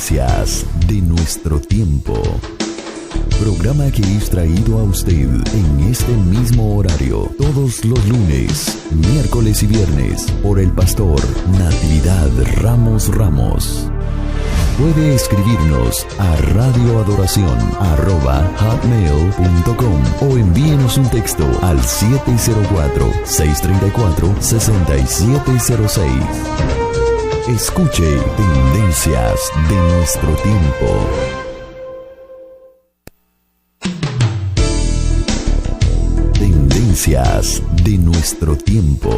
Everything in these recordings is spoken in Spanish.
Tendencias de nuestro tiempo. Programa que es traído a usted en este mismo horario todos los lunes, miércoles y viernes por el pastor Natividad Ramos. Puede escribirnos a radioadoración@hotmail.com o envíenos un texto al 704-634-6706. Escuche Tendencias de nuestro tiempo. Tendencias de nuestro tiempo.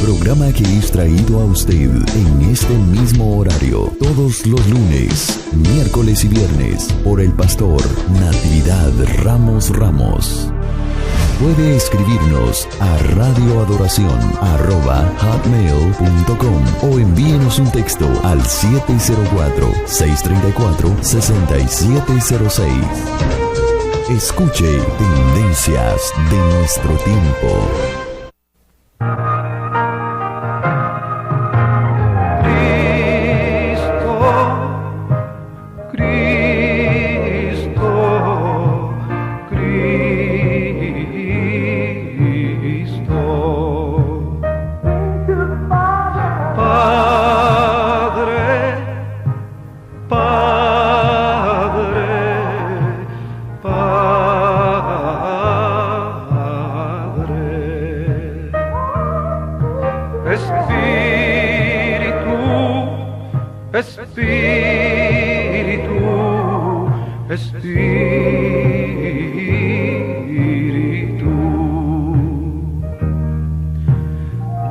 Programa que es traído a usted en este mismo horario todos los lunes, miércoles y viernes por el pastor Natividad Ramos. Puede escribirnos a radioadoración@hotmail.com o envíenos un texto al 704-634-6706. Escuche Tendencias de nuestro tiempo.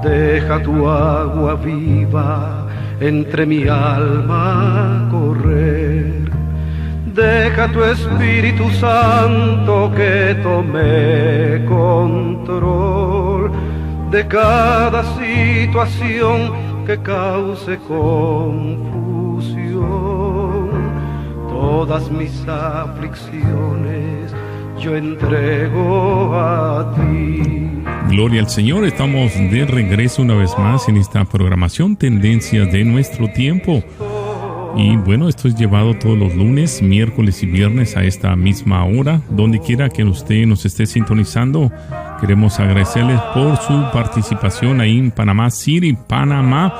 Deja tu agua viva entre mi alma correr. Deja tu Espíritu Santo que tome control de cada situación que cause confusión. Todas mis aflicciones yo entrego a ti. Gloria al Señor, estamos de regreso una vez más en esta programación Tendencias de nuestro tiempo. Y bueno, esto es llevado todos los lunes, miércoles y viernes a esta misma hora. Donde quiera que usted nos esté sintonizando, queremos agradecerles por su participación ahí en Panamá City, Panamá.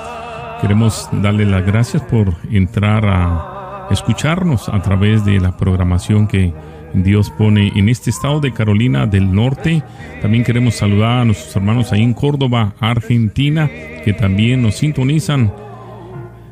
Queremos darle las gracias por entrar a escucharnos a través de la programación que Dios pone en este estado de Carolina del Norte. También queremos saludar a nuestros hermanos ahí en Córdoba, Argentina, que también nos sintonizan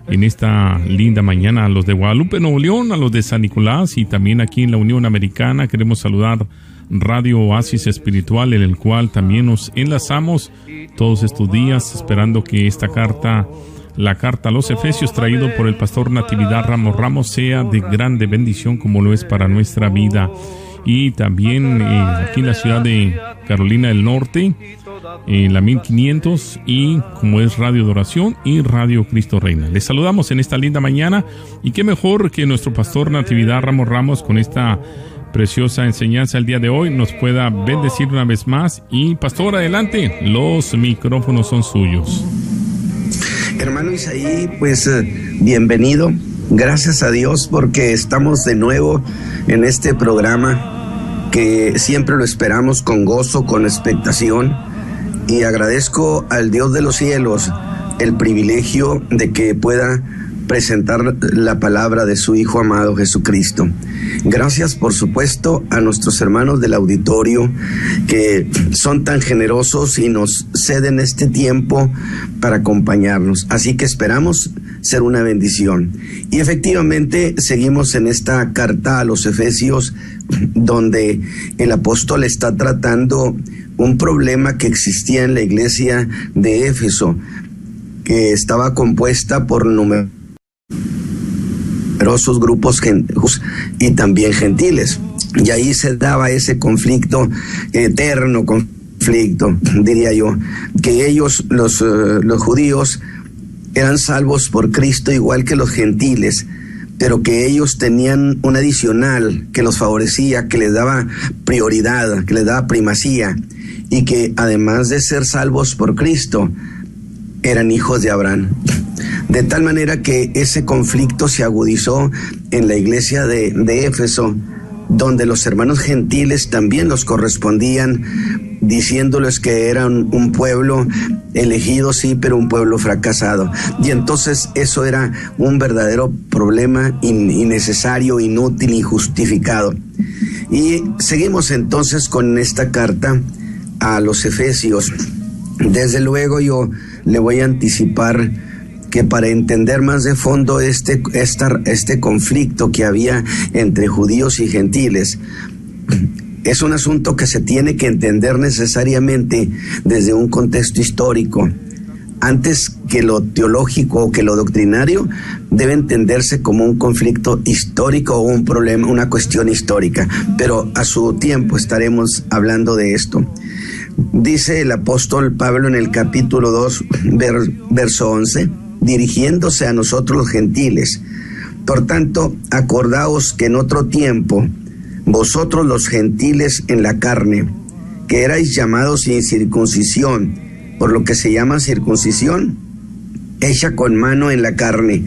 en esta linda mañana. A los de Guadalupe, Nuevo León, a los de San Nicolás y también aquí en la Unión Americana. Queremos saludar Radio Oasis Espiritual, en el cual también nos enlazamos todos estos días, esperando que esta carta, la carta a los Efesios, traído por el pastor Natividad Ramos, sea de grande bendición como lo es para nuestra vida. Y también aquí en la ciudad de Carolina del Norte, en la 1500, y como es Radio de Oración y Radio Cristo Reina. Les saludamos en esta linda mañana, y qué mejor que nuestro pastor Natividad Ramos con esta preciosa enseñanza el día de hoy nos pueda bendecir una vez más. Y pastor, adelante, los micrófonos son suyos. Hermano Isaí, pues bienvenido. Gracias a Dios porque estamos de nuevo en este programa que siempre lo esperamos con gozo, con expectación, y agradezco al Dios de los cielos el privilegio de que pueda presentar la palabra de su Hijo amado Jesucristo. Gracias, por supuesto, a nuestros hermanos del auditorio que son tan generosos y nos ceden este tiempo para acompañarnos. Así que esperamos ser una bendición. Y efectivamente seguimos en esta carta a los Efesios, donde el apóstol está tratando un problema que existía en la iglesia de Éfeso, que estaba compuesta por numerosos grupos y también gentiles. Y ahí se daba ese conflicto, eterno conflicto, diría yo, que ellos, los judíos, eran salvos por Cristo igual que los gentiles, pero que ellos tenían un adicional que los favorecía, que les daba prioridad, que les daba primacía, y que además de ser salvos por Cristo, eran hijos de Abraham. De tal manera que ese conflicto se agudizó en la iglesia de Éfeso, donde los hermanos gentiles también los correspondían, diciéndoles que eran un pueblo elegido, sí, pero un pueblo fracasado. Y entonces eso era un verdadero problema innecesario, inútil, injustificado. Y seguimos entonces con esta carta a los Efesios. Desde luego yo le voy a anticipar que para entender más de fondo este conflicto que había entre judíos y gentiles, es un asunto que se tiene que entender necesariamente desde un contexto histórico. Antes que lo teológico o que lo doctrinario, debe entenderse como un conflicto histórico o un problema, una cuestión histórica. Pero a su tiempo estaremos hablando de esto. Dice el apóstol Pablo en el capítulo 2, verso 11, dirigiéndose a nosotros los gentiles: por tanto, acordaos que en otro tiempo, vosotros los gentiles en la carne, que erais llamados sin circuncisión, por lo que se llama circuncisión hecha con mano en la carne,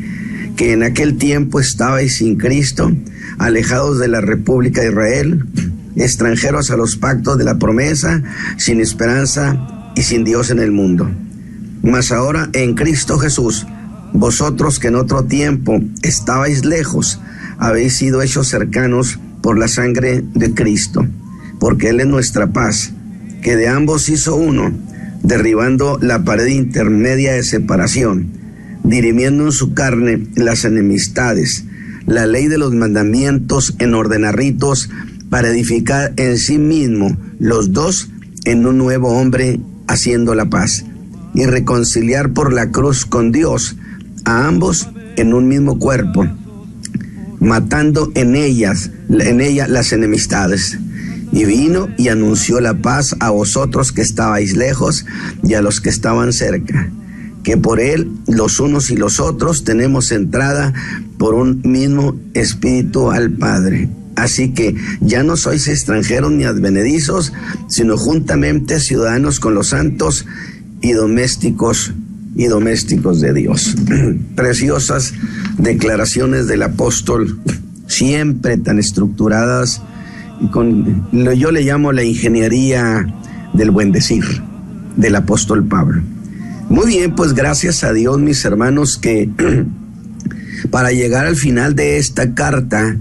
que en aquel tiempo estabais sin Cristo, alejados de la República de Israel, extranjeros a los pactos de la promesa, sin esperanza y sin Dios en el mundo. Mas ahora en Cristo Jesús, vosotros que en otro tiempo estabais lejos, habéis sido hechos cercanos por la sangre de Cristo, porque Él es nuestra paz, que de ambos hizo uno, derribando la pared intermedia de separación, dirimiendo en su carne las enemistades, la ley de los mandamientos en ordenarritos, para edificar en sí mismo los dos en un nuevo hombre, haciendo la paz, y reconciliar por la cruz con Dios a ambos en un mismo cuerpo, matando en ella las enemistades. Y vino y anunció la paz a vosotros que estabais lejos y a los que estaban cerca, que por él los unos y los otros tenemos entrada por un mismo espíritu al Padre. Así que ya no sois extranjeros ni advenedizos, sino juntamente ciudadanos con los santos y domésticos de Dios. Preciosas declaraciones del apóstol, siempre tan estructuradas, y yo le llamo la ingeniería del buen decir del apóstol Pablo. Muy bien, pues gracias a Dios, mis hermanos, que para llegar al final de esta carta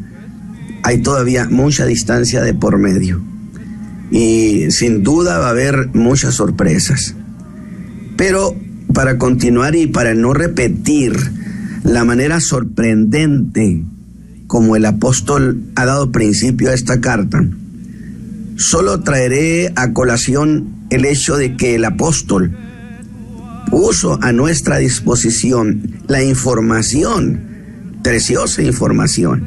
hay todavía mucha distancia de por medio, y sin duda va a haber muchas sorpresas. Pero para continuar y para no repetir la manera sorprendente como el apóstol ha dado principio a esta carta, solo traeré a colación el hecho de que el apóstol puso a nuestra disposición la información, preciosa información,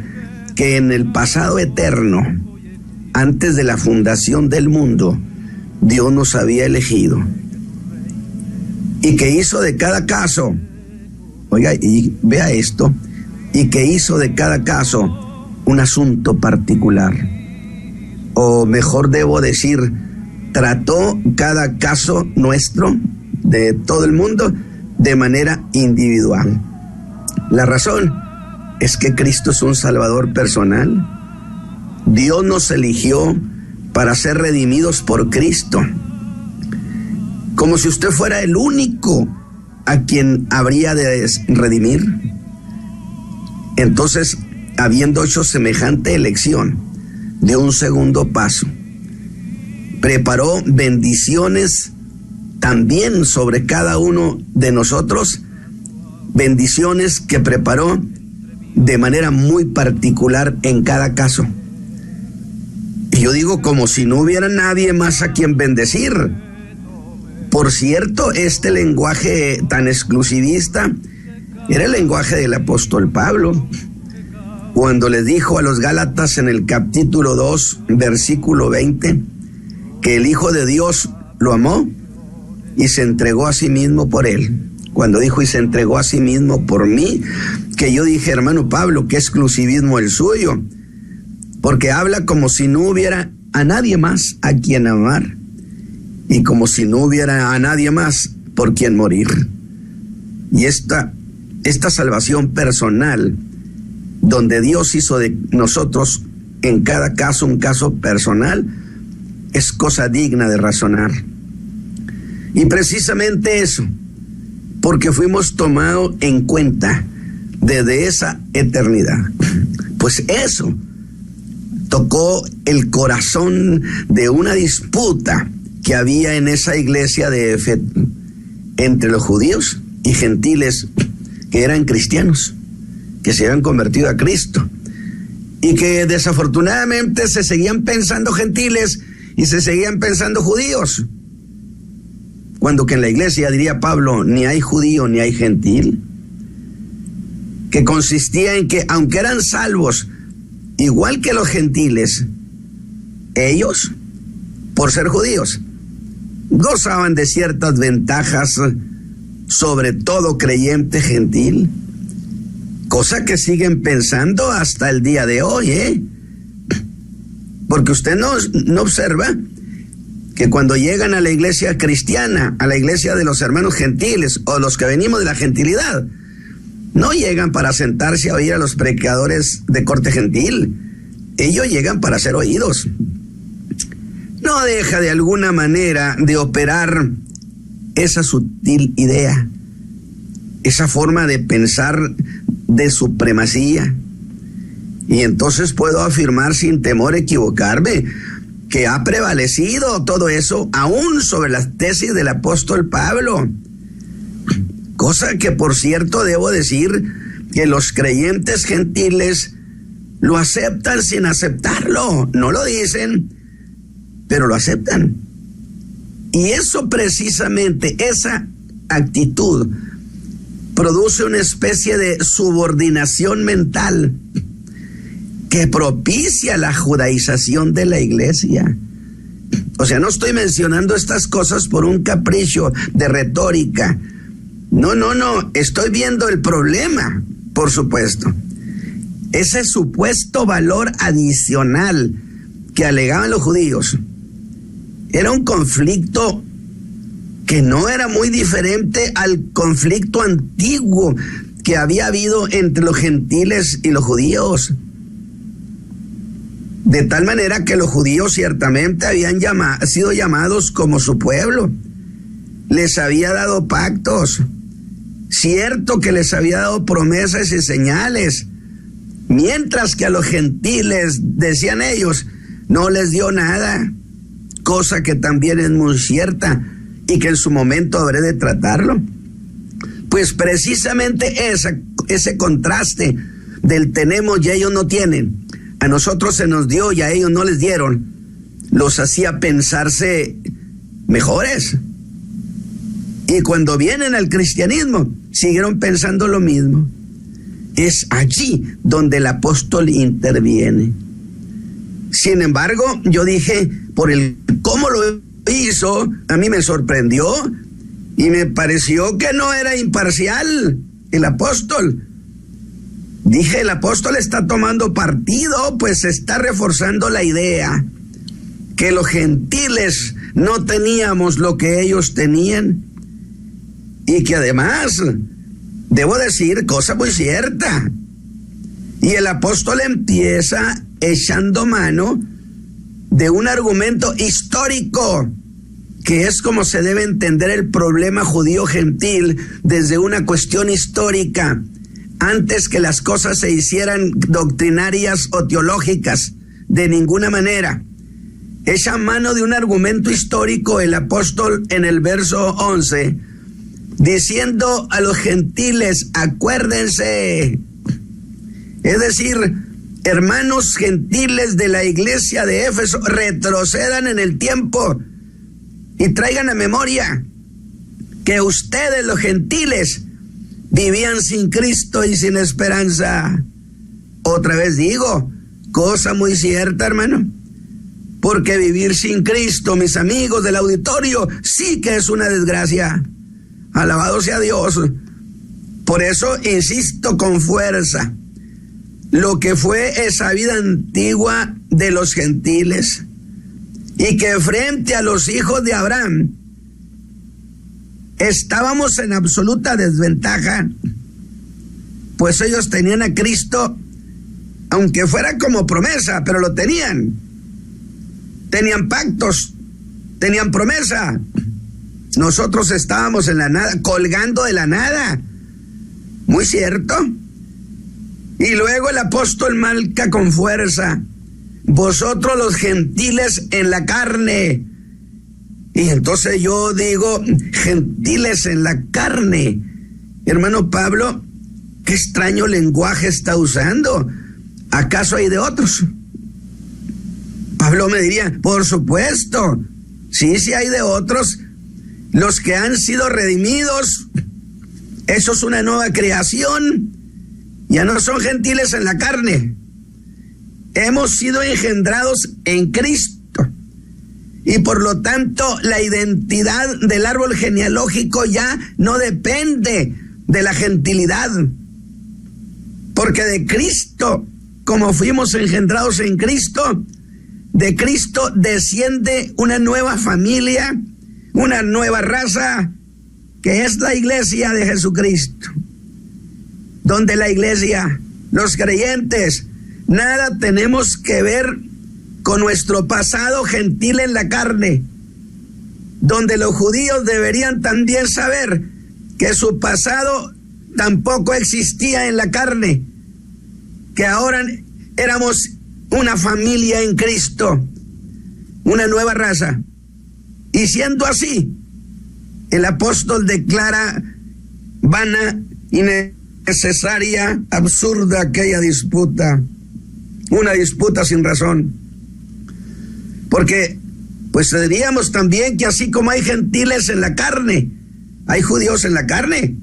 que en el pasado eterno, antes de la fundación del mundo, Dios nos había elegido, y que hizo de cada caso, oiga, y vea esto, y que hizo de cada caso un asunto particular, o mejor debo decir, trató cada caso nuestro, de todo el mundo, de manera individual. La razón es que Cristo es un Salvador personal. Dios nos eligió para ser redimidos por Cristo, como si usted fuera el único a quien habría de redimir. Entonces, habiendo hecho semejante elección, dio un segundo paso. Preparó bendiciones también sobre cada uno de nosotros, bendiciones que preparó de manera muy particular en cada caso. Y yo digo, como si no hubiera nadie más a quien bendecir. Por cierto, este lenguaje tan exclusivista era el lenguaje del apóstol Pablo, cuando les dijo a los Gálatas en el capítulo 2, versículo 20, que el Hijo de Dios lo amó y se entregó a sí mismo por él. Cuando dijo y se entregó a sí mismo por mí, que yo dije, hermano Pablo, qué exclusivismo el suyo, porque habla como si no hubiera a nadie más a quien amar, y como si no hubiera a nadie más por quien morir. Y esta salvación personal, donde Dios hizo de nosotros en cada caso un caso personal, es cosa digna de razonar. Y precisamente eso, porque fuimos tomados en cuenta desde esa eternidad. Pues eso tocó el corazón de una disputa que había en esa iglesia de Éfeso entre los judíos y gentiles que eran cristianos, que se habían convertido a Cristo, y que desafortunadamente se seguían pensando gentiles y se seguían pensando judíos, cuando que en la iglesia, diría Pablo, ni hay judío ni hay gentil, que consistía en que aunque eran salvos igual que los gentiles, ellos, por ser judíos, gozaban de ciertas ventajas sobre todo creyente gentil, cosa que siguen pensando hasta el día de hoy, porque usted no observa que cuando llegan a la iglesia cristiana, a la iglesia de los hermanos gentiles o los que venimos de la gentilidad, no llegan para sentarse a oír a los predicadores de corte gentil. Ellos llegan para ser oídos. No deja de alguna manera de operar esa sutil idea, esa forma de pensar de supremacía. Y entonces puedo afirmar sin temor a equivocarme que ha prevalecido todo eso aún sobre las tesis del apóstol Pablo. Cosa que, por cierto, debo decir que los creyentes gentiles lo aceptan sin aceptarlo. No lo dicen, pero lo aceptan. Y eso precisamente, esa actitud, produce una especie de subordinación mental que propicia la judaización de la iglesia. O sea, no estoy mencionando estas cosas por un capricho de retórica. No, estoy viendo el problema, por supuesto. Ese supuesto valor adicional que alegaban los judíos era un conflicto que no era muy diferente al conflicto antiguo que había habido entre los gentiles y los judíos. De tal manera que los judíos ciertamente habían sido llamados como su pueblo. Les había dado pactos. Cierto que les había dado promesas y señales, mientras que a los gentiles, decían ellos, no les dio nada, cosa que también es muy cierta y que en su momento habré de tratarlo. Pues precisamente ese contraste del tenemos y ellos no tienen, a nosotros se nos dio y a ellos no les dieron, los hacía pensarse mejores. Y cuando vienen al cristianismo, siguieron pensando lo mismo. Es allí donde el apóstol interviene. Sin embargo, yo dije, por el cómo lo hizo, a mí me sorprendió y me pareció que no era imparcial el apóstol. Dije, el apóstol está tomando partido, pues está reforzando la idea que los gentiles no teníamos lo que ellos tenían. Y que además, debo decir, cosa muy cierta. Y el apóstol empieza echando mano de un argumento histórico, que es como se debe entender el problema judío-gentil desde una cuestión histórica, antes que las cosas se hicieran doctrinarias o teológicas, de ninguna manera. Echa mano de un argumento histórico el apóstol en el verso 11, diciendo a los gentiles, acuérdense, es decir, hermanos gentiles de la iglesia de Éfeso, retrocedan en el tiempo y traigan a memoria que ustedes, los gentiles, vivían sin Cristo y sin esperanza. Otra vez digo, cosa muy cierta, hermano, porque vivir sin Cristo, mis amigos del auditorio, sí que es una desgracia. Alabado sea Dios. Por eso insisto con fuerza, lo que fue esa vida antigua de los gentiles, y que frente a los hijos de Abraham estábamos en absoluta desventaja, pues ellos tenían a Cristo, aunque fuera como promesa, pero lo tenían. Tenían pactos, tenían promesa. Nosotros estábamos en la nada, colgando de la nada. Muy cierto. Y luego el apóstol marca con fuerza: vosotros los gentiles en la carne. Y entonces yo digo, gentiles en la carne. Hermano Pablo, qué extraño lenguaje está usando. ¿Acaso hay de otros? Pablo me diría, por supuesto, sí hay de otros. Los que han sido redimidos, eso es una nueva creación. Ya no son gentiles en la carne. Hemos sido engendrados en Cristo. Y por lo tanto, la identidad del árbol genealógico ya no depende de la gentilidad. Porque de Cristo, como fuimos engendrados en Cristo, de Cristo desciende una nueva familia, una nueva raza, que es la iglesia de Jesucristo. Donde la iglesia, los creyentes, nada tenemos que ver con nuestro pasado gentil en la carne. Donde los judíos deberían también saber que su pasado tampoco existía en la carne, que ahora éramos una familia en Cristo, una nueva raza. Y siendo así, el apóstol declara vana, innecesaria, absurda aquella disputa, una disputa sin razón. Porque pues diríamos también que así como hay gentiles en la carne, hay judíos en la carne,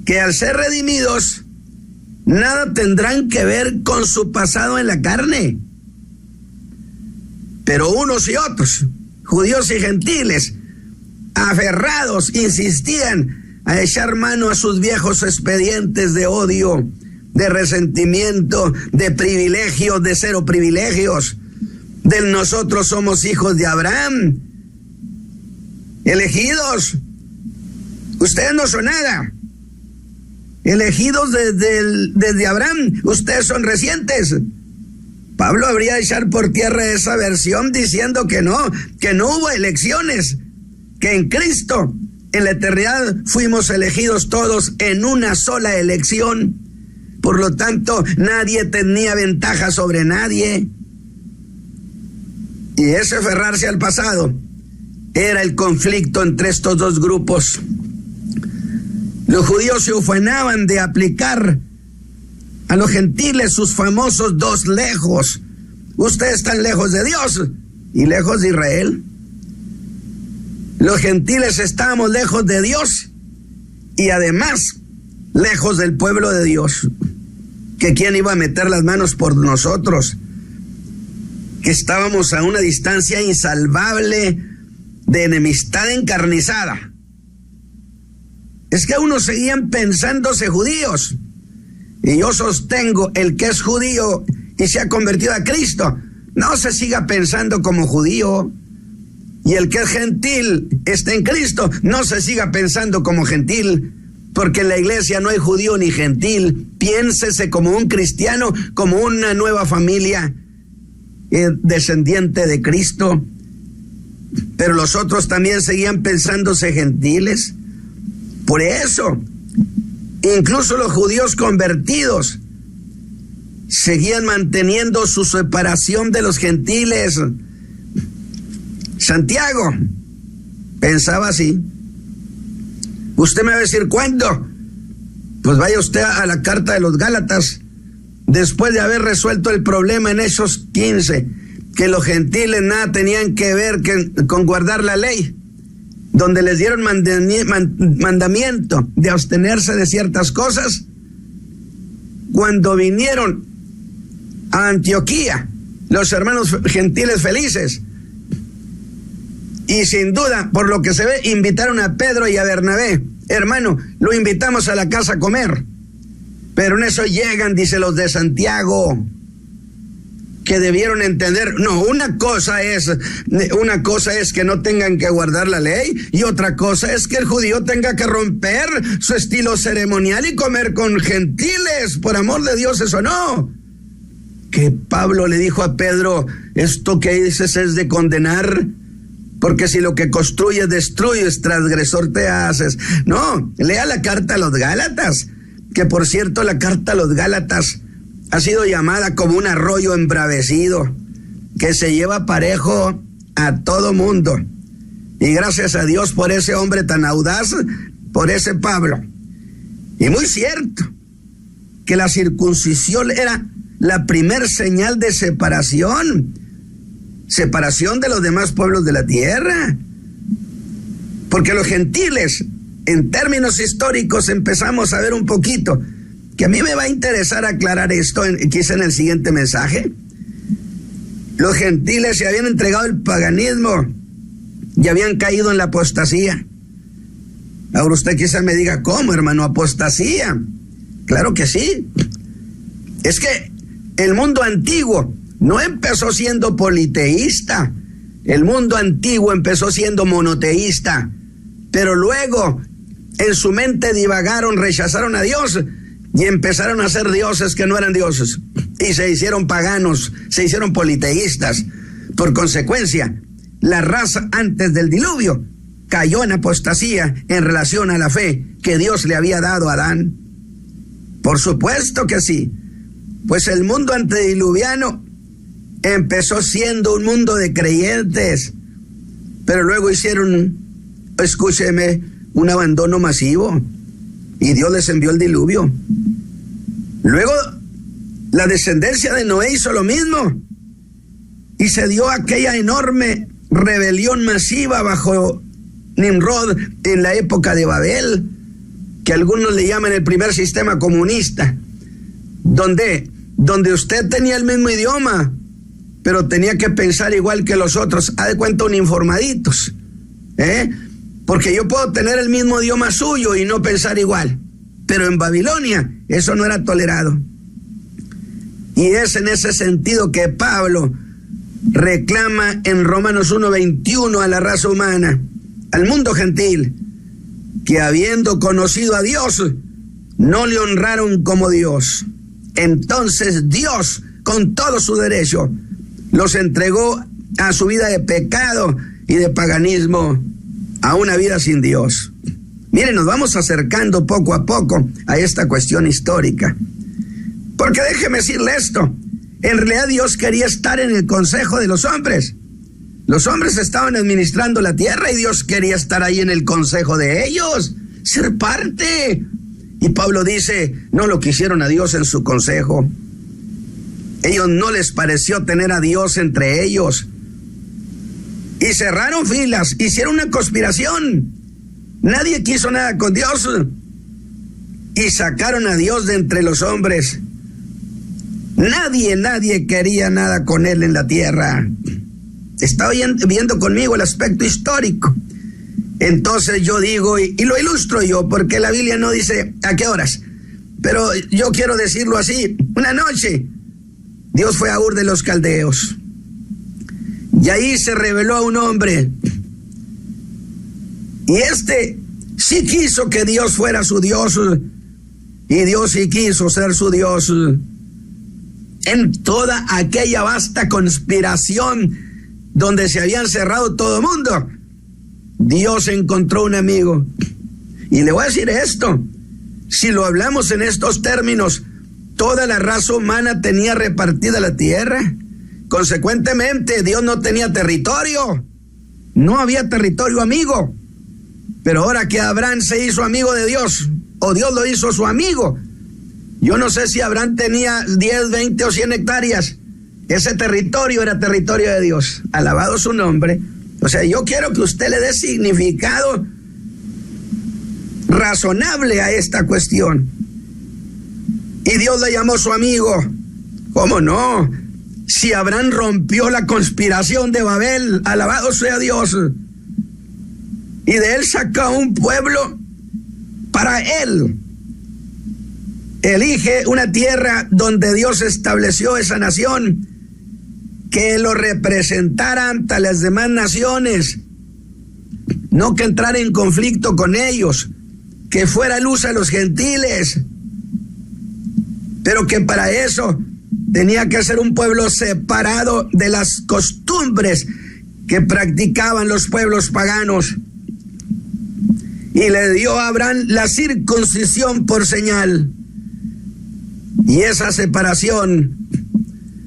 que al ser redimidos nada tendrán que ver con su pasado en la carne. Pero unos y otros, judíos y gentiles, aferrados, insistían a echar mano a sus viejos expedientes de odio, de resentimiento, de privilegios, de cero privilegios, del nosotros somos hijos de Abraham, elegidos. Ustedes no son nada. Elegidos desde Abraham, ustedes son recientes. Pablo habría de echar por tierra esa versión diciendo que no hubo elecciones, que en Cristo, en la eternidad, fuimos elegidos todos en una sola elección. Por lo tanto, nadie tenía ventaja sobre nadie. Y ese aferrarse al pasado era el conflicto entre estos dos grupos. Los judíos se ufanaban de aplicar a los gentiles sus famosos dos lejos. Ustedes están lejos de Dios y lejos de Israel. Los gentiles estábamos lejos de Dios y además lejos del pueblo de Dios. Que quién iba a meter las manos por nosotros, que estábamos a una distancia insalvable de enemistad encarnizada. Es que unos seguían pensándose judíos, y yo sostengo, el que es judío y se ha convertido a Cristo, no se siga pensando como judío, y el que es gentil está en Cristo, no se siga pensando como gentil, porque en la iglesia no hay judío ni gentil. Piénsese como un cristiano, como una nueva familia, descendiente de Cristo. Pero los otros también seguían pensándose gentiles. Por eso, incluso los judíos convertidos seguían manteniendo su separación de los gentiles. Santiago pensaba así. Usted me va a decir, ¿cuándo? Pues vaya usted a la carta de los Gálatas, después de haber resuelto el problema en Hechos 15, que los gentiles nada tenían que ver con guardar la ley, donde les dieron mandamiento de abstenerse de ciertas cosas. Cuando vinieron a Antioquía, los hermanos gentiles felices, y sin duda, por lo que se ve, invitaron a Pedro y a Bernabé. Hermano, lo invitamos a la casa a comer. Pero en eso llegan, dice, los de Santiago. que debieron entender. No, una cosa es que no tengan que guardar la ley, y otra cosa es que el judío tenga que romper su estilo ceremonial y comer con gentiles. Por amor de Dios, eso no. Que Pablo le dijo a Pedro: esto que dices es de condenar, porque si lo que construyes destruyes, transgresor te haces. No, lea la carta a los Gálatas, que por cierto la carta a los Gálatas ha sido llamada como un arroyo embravecido que se lleva parejo a todo mundo. Y gracias a Dios por ese hombre tan audaz, por ese Pablo. Y muy cierto que la circuncisión era la primer señal de separación de los demás pueblos de la tierra. Porque los gentiles, en términos históricos, empezamos a ver un poquito, que a mí me va a interesar aclarar esto quizá en el siguiente mensaje. Los gentiles se habían entregado al paganismo y habían caído en la apostasía. Ahora usted quizá me diga: ¿cómo, hermano, apostasía? Claro que sí. Es que el mundo antiguo no empezó siendo politeísta. El mundo antiguo empezó siendo monoteísta. Pero luego en su mente divagaron, rechazaron a Dios y empezaron a ser dioses que no eran dioses. Y se hicieron paganos, se hicieron politeístas. Por consecuencia, la raza antes del diluvio cayó en apostasía en relación a la fe que Dios le había dado a Adán. Por supuesto que sí. Pues el mundo antediluviano empezó siendo un mundo de creyentes, pero luego hicieron, escúcheme, un abandono masivo y Dios les envió el diluvio. Luego la descendencia de Noé hizo lo mismo y se dio aquella enorme rebelión masiva bajo Nimrod en la época de Babel, que algunos le llaman el primer sistema comunista, donde usted tenía el mismo idioma, pero tenía que pensar igual que los otros. Haz de cuenta, un informaditos, porque yo puedo tener el mismo idioma suyo y no pensar igual, pero en Babilonia eso no era tolerado. Y es en ese sentido que Pablo reclama en Romanos 1:21 a la raza humana, al mundo gentil, que habiendo conocido a Dios, no le honraron como Dios. Entonces Dios, con todo su derecho, los entregó a su vida de pecado y de paganismo, a una vida sin Dios. Miren, nos vamos acercando poco a poco a esta cuestión histórica. Porque déjeme decirle esto: en realidad Dios quería estar en el consejo de los hombres. Los hombres estaban administrando la tierra y Dios quería estar ahí en el consejo de ellos, ser parte. Y Pablo dice: no lo quisieron a Dios en su consejo. Ellos no les pareció tener a Dios entre ellos. Y cerraron filas, hicieron una conspiración. Nadie quiso nada con Dios. Y sacaron a Dios de entre los hombres. Nadie quería nada con él en la tierra. Está viendo conmigo el aspecto histórico. Entonces yo digo, y lo ilustro yo, porque la Biblia no dice a qué horas, pero yo quiero decirlo así: una noche Dios fue a Ur de los Caldeos, y ahí se reveló a un hombre, y este sí quiso que Dios fuera su Dios, y Dios sí quiso ser su Dios. En toda aquella vasta conspiración donde se habían cerrado todo el mundo, Dios encontró un amigo. Y le voy a decir esto: si lo hablamos en estos términos, toda la raza humana tenía repartida la tierra. Consecuentemente, Dios no tenía territorio. No había territorio amigo. Pero ahora que Abraham se hizo amigo de Dios, o Dios lo hizo su amigo, yo no sé si Abraham tenía 10, 20 o 100 hectáreas. Ese territorio era territorio de Dios. Alabado su nombre. O sea, yo quiero que usted le dé significado razonable a esta cuestión. Y Dios le llamó su amigo. ¿Cómo no? Si Abraham rompió la conspiración de Babel, alabado sea Dios. Y de él sacó un pueblo para él. Elige una tierra donde Dios estableció esa nación. que lo representara ante las demás naciones, no que entrara en conflicto con ellos, que fuera luz a los gentiles, pero que para eso tenía que ser un pueblo separado de las costumbres que practicaban los pueblos paganos. Y le dio a Abraham la circuncisión por señal. Y esa separación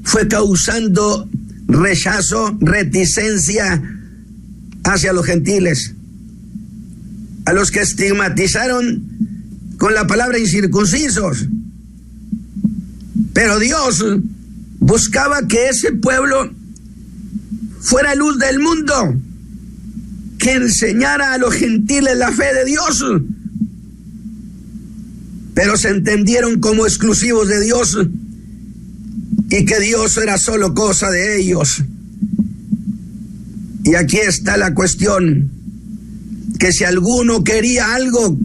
fue causando rechazo, reticencia hacia los gentiles, a los que estigmatizaron con la palabra incircuncisos. Pero Dios buscaba que ese pueblo fuera luz del mundo, que enseñara a los gentiles la fe de Dios, pero se entendieron como exclusivos de Dios y que Dios era solo cosa de ellos. Y aquí está la cuestión, que si alguno quería algo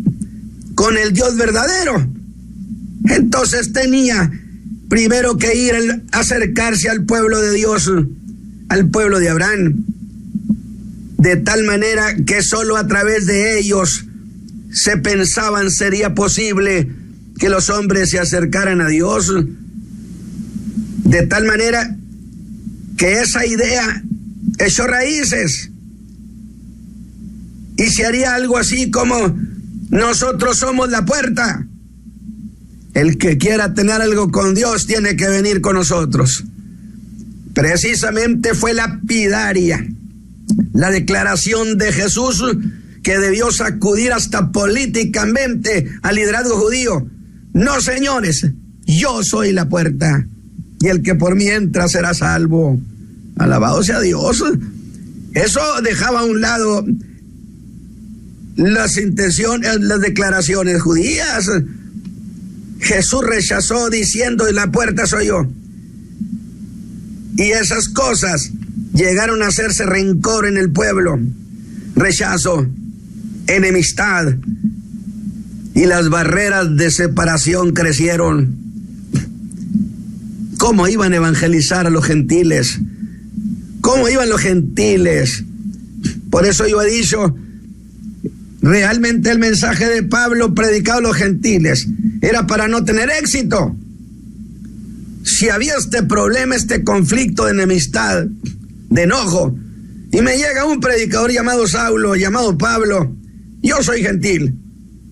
con el Dios verdadero, entonces tenía primero que ir a acercarse al pueblo de Dios, al pueblo de Abraham, de tal manera que solo a través de ellos se pensaban sería posible que los hombres se acercaran a Dios, de tal manera que esa idea echó raíces y se haría algo así como: nosotros somos la puerta, el que quiera tener algo con Dios tiene que venir con nosotros. Precisamente fue lapidaria la declaración de Jesús, que debió sacudir hasta políticamente al liderazgo judío: no, señores, yo soy la puerta, y el que por mí entra será salvo. Alabado sea Dios. Eso dejaba a un lado las intenciones, las declaraciones judías. Jesús rechazó diciendo: la puerta soy yo. Y esas cosas llegaron a hacerse rencor en el pueblo, rechazo, enemistad, y las barreras de separación crecieron. ¿Cómo iban a evangelizar a los gentiles? ¿Cómo iban los gentiles? Por eso yo he dicho, realmente el mensaje de Pablo predicado a los gentiles era para no tener éxito. Si había este problema, este conflicto de enemistad, de enojo, y me llega un predicador llamado Saulo, llamado Pablo, yo soy gentil,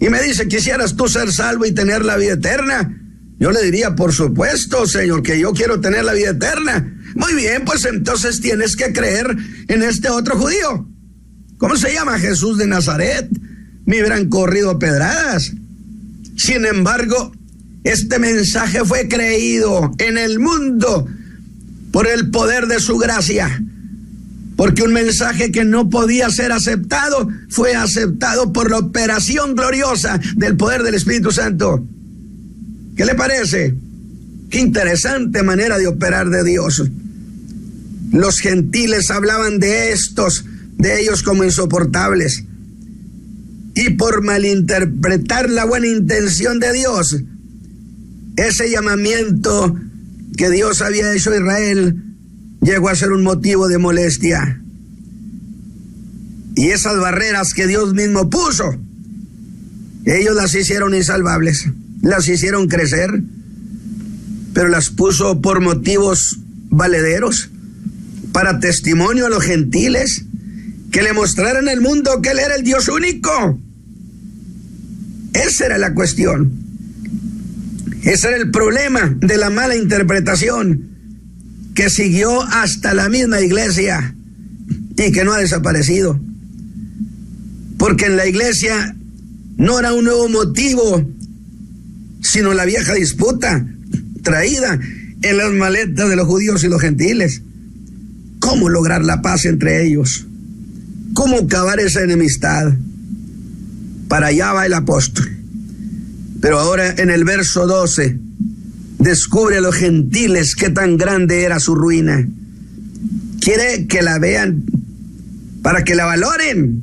y me dice: ¿quisieras tú ser salvo y tener la vida eterna? Yo le diría: por supuesto, Señor, que yo quiero tener la vida eterna. Muy bien, pues entonces tienes que creer en este otro judío. ¿Cómo se llama? Jesús de Nazaret. Me hubieran corrido a pedradas. Sin embargo, este mensaje fue creído en el mundo por el poder de su gracia, porque un mensaje que no podía ser aceptado fue aceptado por la operación gloriosa del poder del Espíritu Santo. ¿Qué le parece? Qué interesante manera de operar de Dios. Los gentiles hablaban de ellos como insoportables, y por malinterpretar la buena intención de Dios, ese llamamiento que Dios había hecho a Israel llegó a ser un motivo de molestia. Y esas barreras que Dios mismo puso, ellos las hicieron insalvables, las hicieron crecer, pero las puso por motivos valederos, para testimonio a los gentiles, que le mostraran al mundo que Él era el Dios único. Esa era la cuestión. Ese era el problema de la mala interpretación que siguió hasta la misma iglesia y que no ha desaparecido. Porque en la iglesia no era un nuevo motivo, sino la vieja disputa traída en las maletas de los judíos y los gentiles. ¿Cómo lograr la paz entre ellos? ¿Cómo acabar esa enemistad? Para allá va el apóstol. Pero ahora en el verso 12 descubre a los gentiles qué tan grande era su ruina. Quiere que la vean para que la valoren,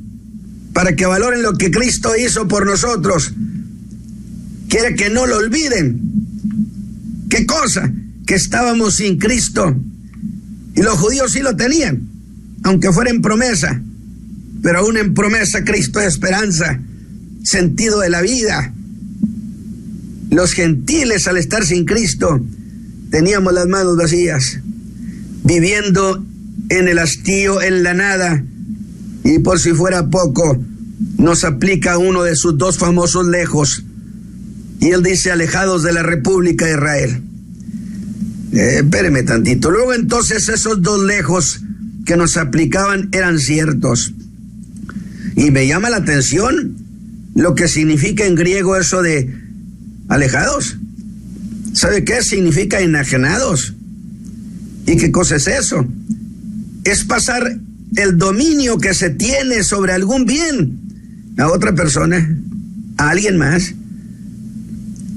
para que valoren lo que Cristo hizo por nosotros. Quiere que no lo olviden. ¿Qué cosa? Que estábamos sin Cristo, Y los judíos sí lo tenían, aunque fuera en promesa. Pero aún en promesa, Cristo es esperanza, sentido de la vida. Los gentiles, al estar sin Cristo, teníamos las manos vacías, viviendo en el hastío, en la nada. Y por si fuera poco, nos aplica uno de sus dos famosos lejos. Y él dice, alejados de la República de Israel. Espéreme tantito. Luego entonces esos dos lejos que nos aplicaban eran ciertos. Y me llama la atención lo que significa en griego eso de alejados. ¿Sabe qué significa enajenados? ¿Y qué cosa es eso? Es pasar el dominio que se tiene sobre algún bien a otra persona, a alguien más.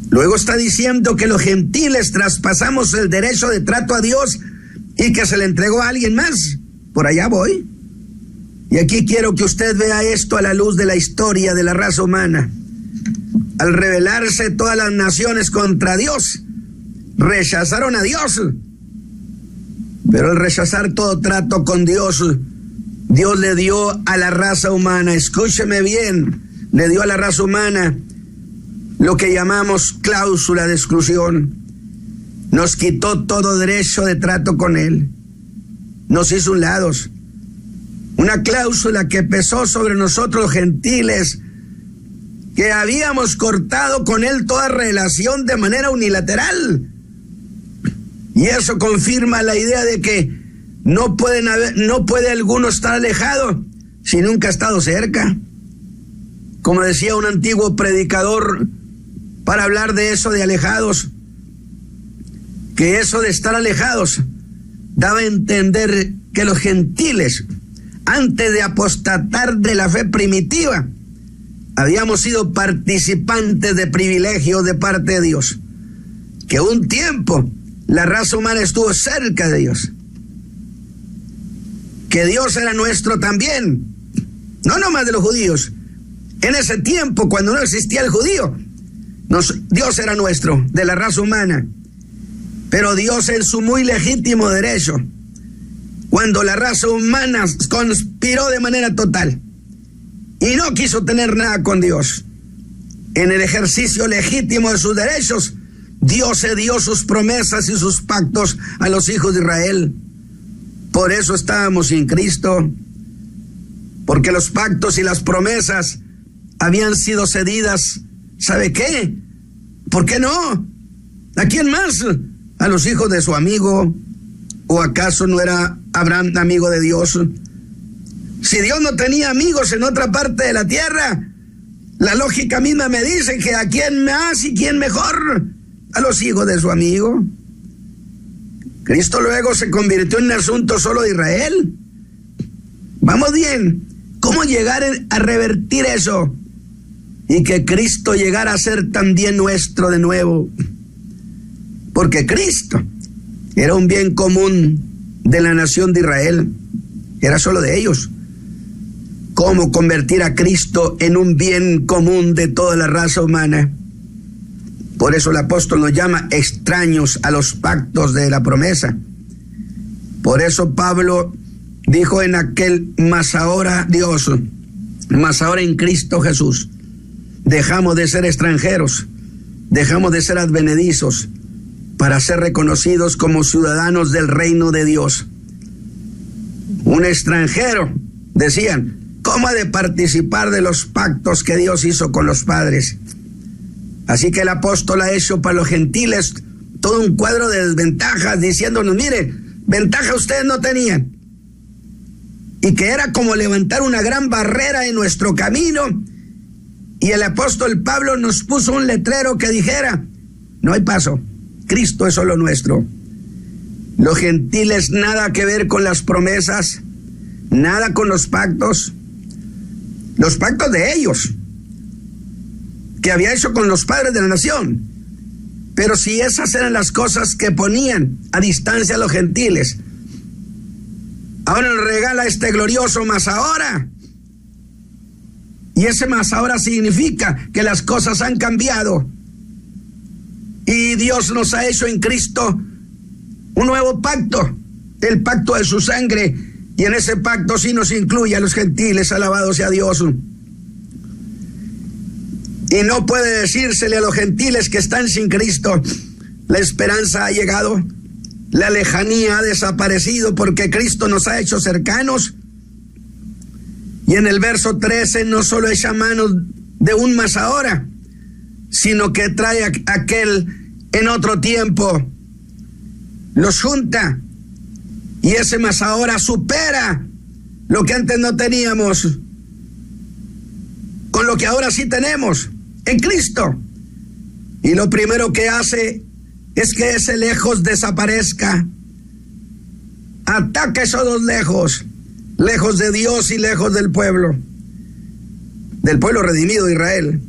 Luego está diciendo que los gentiles traspasamos el derecho de trato a Dios y que se le entregó a alguien más. Por allá voy. Y aquí quiero que usted vea esto a la luz de la historia de la raza humana. Al rebelarse todas las naciones contra Dios, rechazaron a Dios. Pero al rechazar todo trato con Dios, Dios le dio a la raza humana, escúcheme bien, le dio a la raza humana lo que llamamos cláusula de exclusión. Nos quitó todo derecho de trato con Él. Nos hizo un lado. Una cláusula que pesó sobre nosotros los gentiles, que habíamos cortado con Él toda relación de manera unilateral. Y eso confirma la idea de que no puede alguno estar alejado si nunca ha estado cerca. Como decía un antiguo predicador, para hablar de eso de alejados, que eso de estar alejados daba a entender que los gentiles, antes de apostatar de la fe primitiva, habíamos sido participantes de privilegios de parte de Dios, que un tiempo la raza humana estuvo cerca de Dios, que Dios era nuestro también, no nomás de los judíos. En ese tiempo, cuando no existía el judío, Dios era nuestro, de la raza humana. Pero Dios, en su muy legítimo derecho, cuando la raza humana conspiró de manera total y no quiso tener nada con Dios, en el ejercicio legítimo de sus derechos, Dios cedió sus promesas y sus pactos a los hijos de Israel. Por eso estábamos sin Cristo, porque los pactos y las promesas habían sido cedidas. ¿Sabe qué? ¿Por qué no? ¿A quién más? ¿A los hijos de su amigo? ¿O acaso no era Abraham amigo de Dios? Si Dios no tenía amigos en otra parte de la tierra, la lógica misma me dice que a quién más y quién mejor, a los hijos de su amigo. Cristo luego se convirtió en un asunto solo de Israel. Vamos bien, ¿cómo llegar a revertir eso? Y que Cristo llegara a ser también nuestro de nuevo. Porque Cristo era un bien común de la nación de Israel, era solo de ellos. ¿Cómo convertir a Cristo en un bien común de toda la raza humana? Por eso el apóstol nos llama extraños a los pactos de la promesa. Por eso Pablo dijo en aquel, mas ahora Dios, mas ahora en Cristo Jesús, dejamos de ser extranjeros, dejamos de ser advenedizos, para ser reconocidos como ciudadanos del reino de Dios. Un extranjero, decían, ¿cómo ha de participar de los pactos que Dios hizo con los padres? Así que el apóstol ha hecho para los gentiles todo un cuadro de desventajas, diciéndonos, mire, ventaja ustedes no tenían. Y que era como levantar una gran barrera en nuestro camino. Y el apóstol Pablo nos puso un letrero que dijera, no hay paso, Cristo es solo nuestro. Los gentiles nada que ver con las promesas, nada con los pactos de ellos, que había hecho con los padres de la nación. Pero si esas eran las cosas que ponían a distancia a los gentiles, ahora nos regala este glorioso más ahora. Y ese más ahora significa que las cosas han cambiado. Y Dios nos ha hecho en Cristo un nuevo pacto. el pacto de su sangre, y en ese pacto sí nos incluye a los gentiles, alabado sea Dios. Y no puede decírsele a los gentiles que están sin Cristo, la esperanza ha llegado, la lejanía ha desaparecido, porque Cristo nos ha hecho cercanos. Y en el verso 13 no solo echa mano de un más ahora, sino que trae aquel en otro tiempo, los junta, y ese más ahora supera lo que antes no teníamos, con lo que ahora sí tenemos en Cristo. Y lo primero que hace es que ese lejos desaparezca. Ataca esos dos lejos, lejos de Dios y lejos del pueblo redimido de Israel.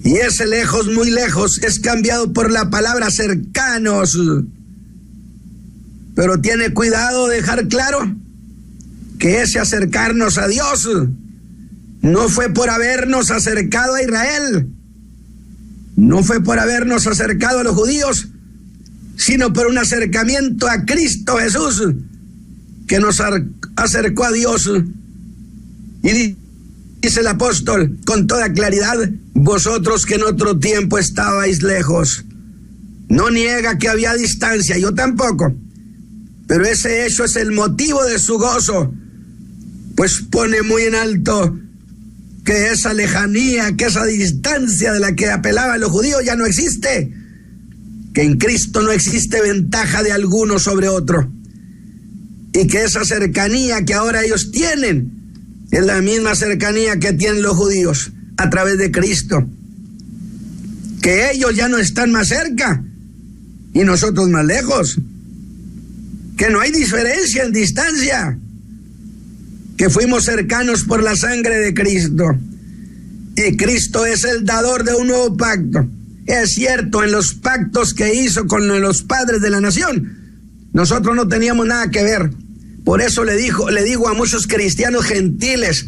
Y ese lejos, muy lejos, es cambiado por la palabra cercanos. Pero tiene cuidado de dejar claro que ese acercarnos a Dios no fue por habernos acercado a Israel, no fue por habernos acercado a los judíos, sino por un acercamiento a Cristo Jesús, que nos acercó a Dios. Y dice el apóstol con toda claridad: vosotros que en otro tiempo estabais lejos. No niega que había distancia, yo tampoco, pero ese hecho es el motivo de su gozo, pues pone muy en alto que esa lejanía, que esa distancia de la que apelaban los judíos ya no existe, que en Cristo no existe ventaja de alguno sobre otro, y que esa cercanía que ahora ellos tienen es la misma cercanía que tienen los judíos a través de Cristo, que ellos ya no están más cerca y nosotros más lejos, que no hay diferencia en distancia, que fuimos cercanos por la sangre de Cristo, y Cristo es el dador de un nuevo pacto. Es cierto, en los pactos que hizo con los padres de la nación, nosotros no teníamos nada que ver. Por eso le digo a muchos cristianos gentiles: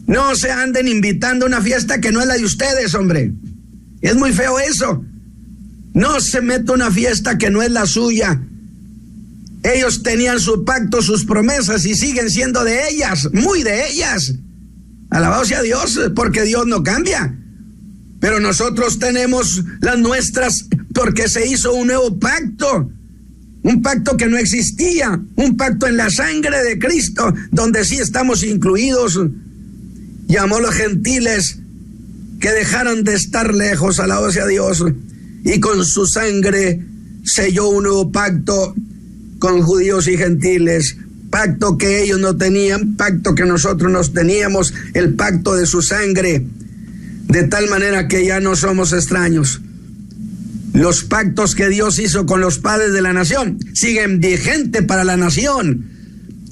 no se anden invitando a una fiesta que no es la de ustedes, hombre. Es muy feo eso. No se meta a una fiesta que no es la suya. Ellos tenían su pacto, sus promesas, y siguen siendo de ellas, muy de ellas. Alabado sea Dios, porque Dios no cambia. Pero nosotros tenemos las nuestras, porque se hizo un nuevo pacto. Un pacto que no existía, un pacto en la sangre de Cristo, donde sí estamos incluidos. Llamó a los gentiles que dejaron de estar lejos, alabado sea Dios, y con su sangre selló un nuevo pacto con judíos y gentiles, pacto que ellos no tenían, pacto que nosotros nos teníamos, el pacto de su sangre, de tal manera que ya no somos extraños. Los pactos que Dios hizo con los padres de la nación siguen vigentes para la nación.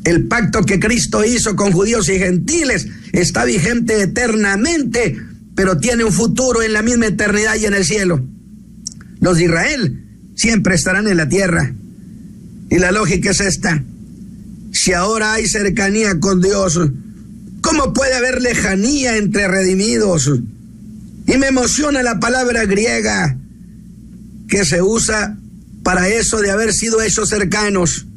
El pacto que Cristo hizo con judíos y gentiles está vigente eternamente, pero tiene un futuro en la misma eternidad y en el cielo. Los de Israel siempre estarán en la tierra. Y la lógica es esta: si ahora hay cercanía con Dios, ¿cómo puede haber lejanía entre redimidos? Y me emociona la palabra griega que se usa para eso de haber sido hechos cercanos,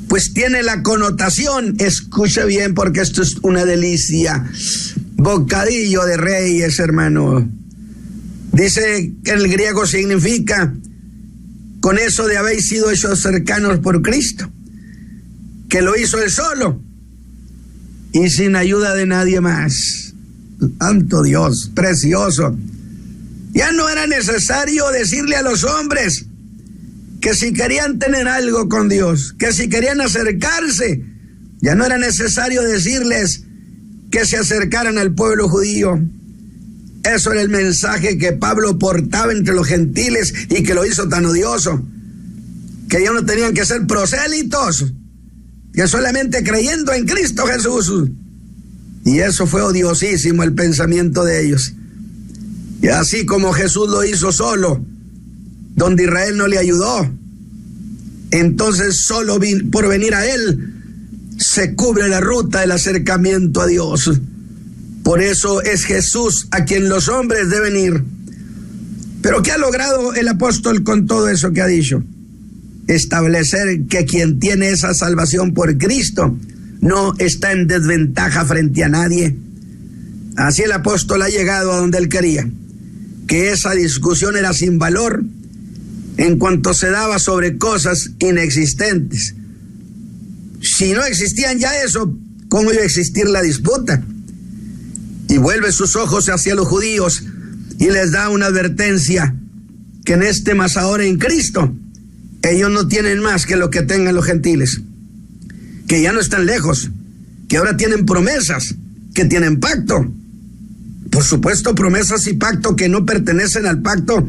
pues tiene la connotación, escuche bien porque esto es una delicia, bocadillo de reyes, hermano. Dice que el griego significa, con eso de habéis sido hechos cercanos por Cristo, que lo hizo él solo y sin ayuda de nadie más. Santo Dios, precioso. Ya no era necesario decirle a los hombres que si querían tener algo con Dios, que si querían acercarse, ya no era necesario decirles que se acercaran al pueblo judío. Eso era el mensaje que Pablo portaba entre los gentiles y que lo hizo tan odioso, que ya no tenían que ser prosélitos, que solamente creyendo en Cristo Jesús. Y eso fue odiosísimo el pensamiento de ellos. Y así como Jesús lo hizo solo, donde Israel no le ayudó, entonces solo por venir a él se cubre la ruta del acercamiento a Dios. Por eso es Jesús a quien los hombres deben ir. Pero ¿qué ha logrado el apóstol con todo eso que ha dicho? establecer que quien tiene esa salvación por Cristo no está en desventaja frente a nadie. Así el apóstol ha llegado a donde él quería, que esa discusión era sin valor en cuanto se daba sobre cosas inexistentes. Si no existían ya eso, ¿cómo iba a existir la disputa? Y vuelve sus ojos hacia los judíos y les da una advertencia, que en este más ahora en Cristo, ellos no tienen más que lo que tengan los gentiles, que ya no están lejos, que ahora tienen promesas, que tienen pacto. Por supuesto, promesas y pacto que no pertenecen al pacto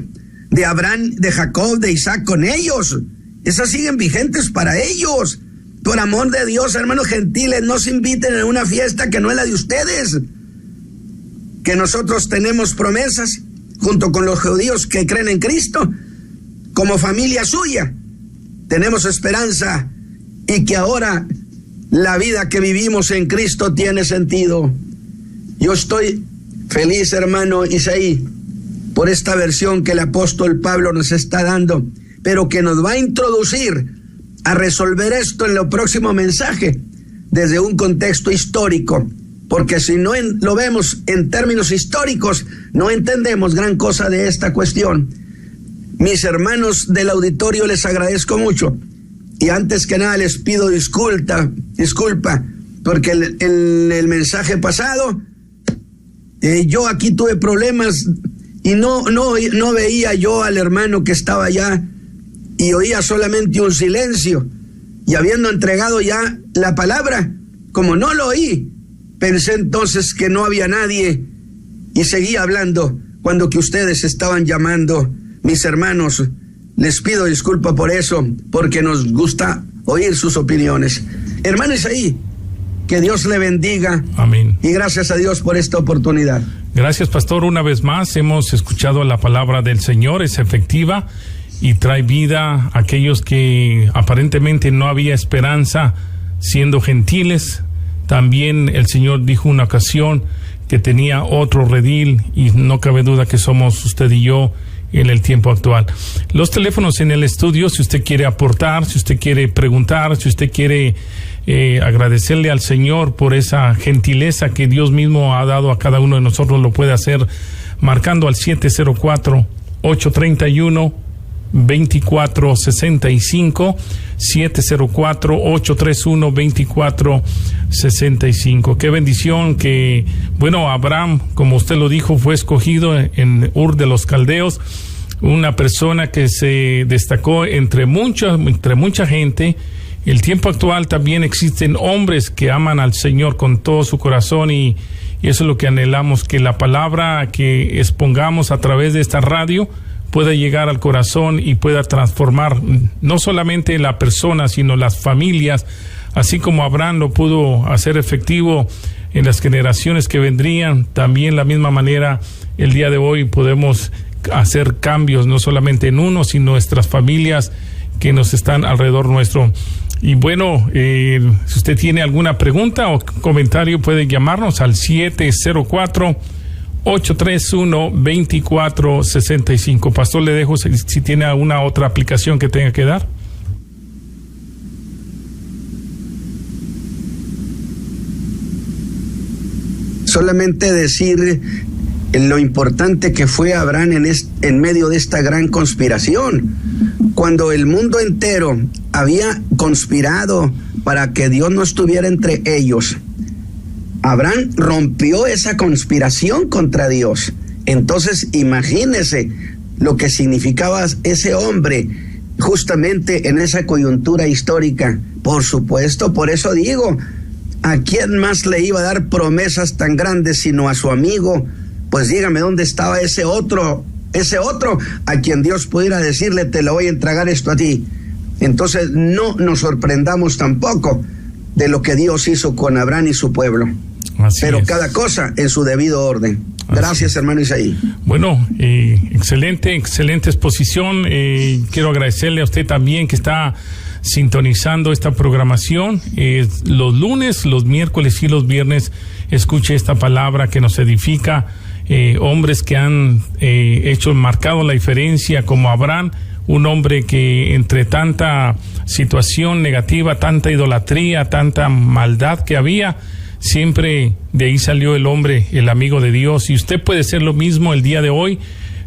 de Abraham, de Jacob, de Isaac con ellos. Esas siguen vigentes para ellos. Por amor de Dios, hermanos gentiles, no se inviten a una fiesta que no es la de ustedes. Que nosotros tenemos promesas junto con los judíos que creen en Cristo, como familia suya. Tenemos esperanza y que ahora la vida que vivimos en Cristo tiene sentido. Yo estoy feliz, hermano Isaí, por esta versión que el apóstol Pablo nos está dando, pero que nos va a introducir a resolver esto en el próximo mensaje desde un contexto histórico, porque si no lo vemos en términos históricos, no entendemos gran cosa de esta cuestión. Mis hermanos del auditorio, les agradezco mucho, y antes que nada les pido disculpa, porque en el mensaje pasado yo aquí tuve problemas y no veía yo al hermano que estaba allá y oía solamente un silencio, y habiendo entregado ya la palabra, como no lo oí, pensé entonces que no había nadie y seguí hablando cuando que ustedes estaban llamando. Mis hermanos, les pido disculpa por eso, porque nos gusta oír sus opiniones. Hermano Isaí, que Dios le bendiga. Amén. Y gracias a Dios por esta oportunidad. Gracias, pastor. Una vez más hemos escuchado la palabra del Señor, es efectiva y trae vida a aquellos que aparentemente no había esperanza, siendo gentiles. También el Señor dijo una ocasión que tenía otro redil, y no cabe duda que somos usted y yo en el tiempo actual. Los teléfonos en el estudio, si usted quiere aportar, si usted quiere preguntar, si usted quiere agradecerle al Señor por esa gentileza que Dios mismo ha dado a cada uno de nosotros, lo puede hacer marcando al 704-831-2465, 704-831-2465. Qué bendición que, bueno, Abraham, como usted lo dijo, fue escogido en Ur de los Caldeos, una persona que se destacó entre mucha gente. El tiempo actual también existen hombres que aman al Señor con todo su corazón, y eso es lo que anhelamos, que la palabra que expongamos a través de esta radio pueda llegar al corazón y pueda transformar no solamente la persona, sino las familias, así como Abraham lo pudo hacer efectivo en las generaciones que vendrían. También la misma manera el día de hoy podemos hacer cambios, no solamente en uno, sino nuestras familias que nos están alrededor nuestro. Y bueno, si usted tiene alguna pregunta o comentario, puede llamarnos al 704-831-2465. Pastor, le dejo si tiene alguna otra aplicación que tenga que dar. Solamente decir lo importante que fue Abraham en medio de esta gran conspiración. Cuando el mundo entero había conspirado para que Dios no estuviera entre ellos, Abraham rompió esa conspiración contra Dios. Entonces, imagínese lo que significaba ese hombre justamente en esa coyuntura histórica. Por supuesto, por eso digo, ¿a quién más le iba a dar promesas tan grandes sino a su amigo? Pues dígame dónde estaba ese otro a quien Dios pudiera decirle: te lo voy a entregar esto a ti. Entonces no nos sorprendamos tampoco de lo que Dios hizo con Abraham y su pueblo. Pero cada cosa en su debido orden. Gracias, hermano Isaí. Bueno, excelente exposición. Quiero agradecerle a usted también que está sintonizando esta programación. Los lunes, los miércoles y los viernes, escuche esta palabra que nos edifica. Hombres que han marcado la diferencia, como Abraham, un hombre que entre tanta situación negativa, tanta idolatría, tanta maldad que había, siempre de ahí salió el hombre, el amigo de Dios. Y usted puede ser lo mismo el día de hoy,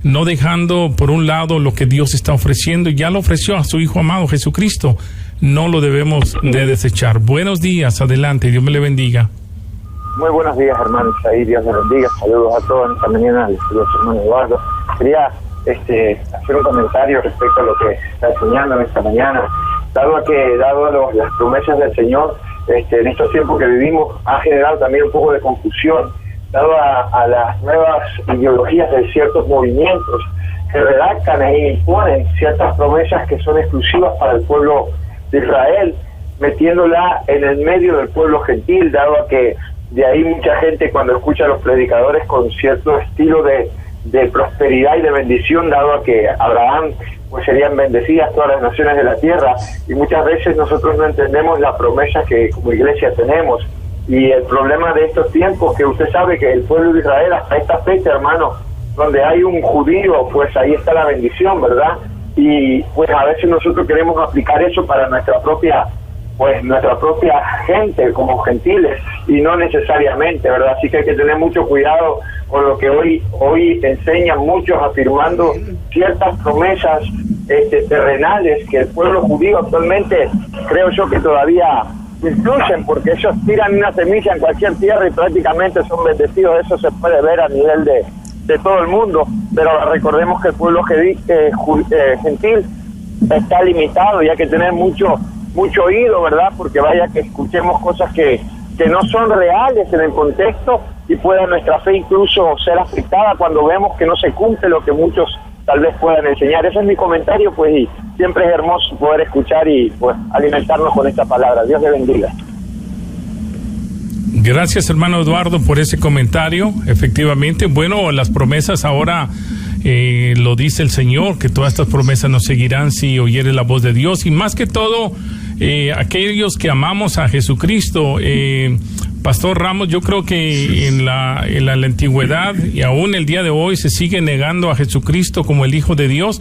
no dejando por un lado lo que Dios está ofreciendo. Ya lo ofreció a su Hijo amado Jesucristo. No lo debemos de desechar. Buenos días, adelante, Dios me le bendiga. Muy buenos días, hermanos, ahí Dios les bendiga. Saludos a todos en esta mañana, saludos hermano Eduardo. Quería hacer un comentario respecto a lo que está enseñando en esta mañana. Dado las promesas del Señor, en estos tiempos que vivimos, ha generado también un poco de confusión, dado a las nuevas ideologías de ciertos movimientos que redactan e imponen ciertas promesas que son exclusivas para el pueblo de Israel, metiéndola en el medio del pueblo gentil, dado a que de ahí mucha gente cuando escucha a los predicadores con cierto estilo de prosperidad y de bendición, dado a que Abraham pues serían bendecidas todas las naciones de la tierra, y muchas veces nosotros no entendemos la promesa que como iglesia tenemos. Y el problema de estos tiempos, que usted sabe que el pueblo de Israel hasta esta fecha, hermano, donde hay un judío, pues ahí está la bendición, ¿verdad? Y pues a veces nosotros queremos aplicar eso para nuestra propia gente como gentiles, y no necesariamente, ¿verdad? Así que hay que tener mucho cuidado con lo que hoy enseñan muchos, afirmando ciertas promesas terrenales que el pueblo judío actualmente, creo yo que todavía influyen, porque ellos tiran una semilla en cualquier tierra y prácticamente son bendecidos. Eso se puede ver a nivel de todo el mundo, pero recordemos que el pueblo gentil está limitado y hay que tener mucho oído, ¿verdad? Porque vaya que escuchemos cosas que no son reales en el contexto, y pueda nuestra fe incluso ser afectada cuando vemos que no se cumple lo que muchos tal vez puedan enseñar. Ese es mi comentario, pues, y siempre es hermoso poder escuchar y pues alimentarnos con esta palabra. Dios le bendiga. Gracias, hermano Eduardo, por ese comentario. Efectivamente, bueno, las promesas ahora lo dice el Señor, que todas estas promesas nos seguirán si oyeres la voz de Dios, y más que todo aquellos que amamos a Jesucristo. Pastor Ramos, yo creo que en la antigüedad y aún el día de hoy se sigue negando a Jesucristo como el Hijo de Dios,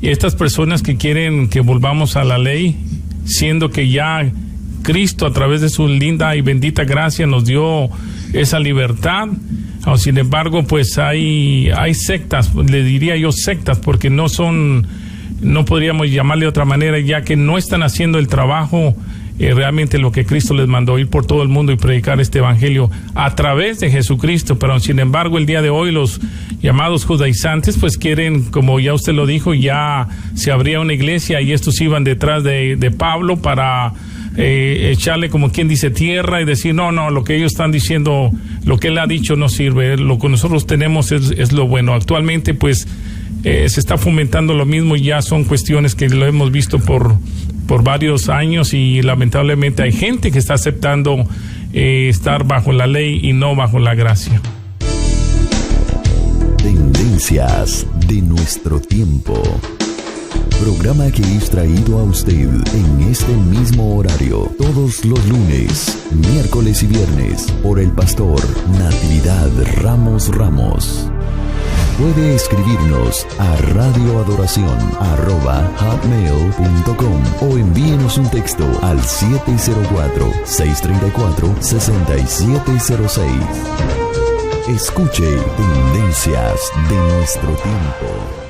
y estas personas que quieren que volvamos a la ley, siendo que ya Cristo a través de su linda y bendita gracia nos dio esa libertad. Sin embargo, pues hay sectas, le diría yo sectas, porque no podríamos llamarle de otra manera, ya que no están haciendo el trabajo realmente lo que Cristo les mandó, ir por todo el mundo y predicar este evangelio a través de Jesucristo. Pero sin embargo, el día de hoy los llamados judaizantes pues quieren, como ya usted lo dijo, ya se abría una iglesia y estos iban detrás de Pablo para echarle, como quien dice, tierra y decir no, lo que ellos están diciendo, lo que él ha dicho no sirve, lo que nosotros tenemos es lo bueno. Actualmente pues se está fomentando lo mismo, y ya son cuestiones que lo hemos visto por varios años, y lamentablemente hay gente que está aceptando estar bajo la ley y no bajo la gracia. Tendencias de nuestro tiempo. Programa que es traído a usted en este mismo horario todos los lunes, miércoles y viernes por el pastor Natividad Ramos. Puede escribirnos a radioadoración@hotmail.com o envíenos un texto al 704-634-6706. Escuche Tendencias de nuestro tiempo.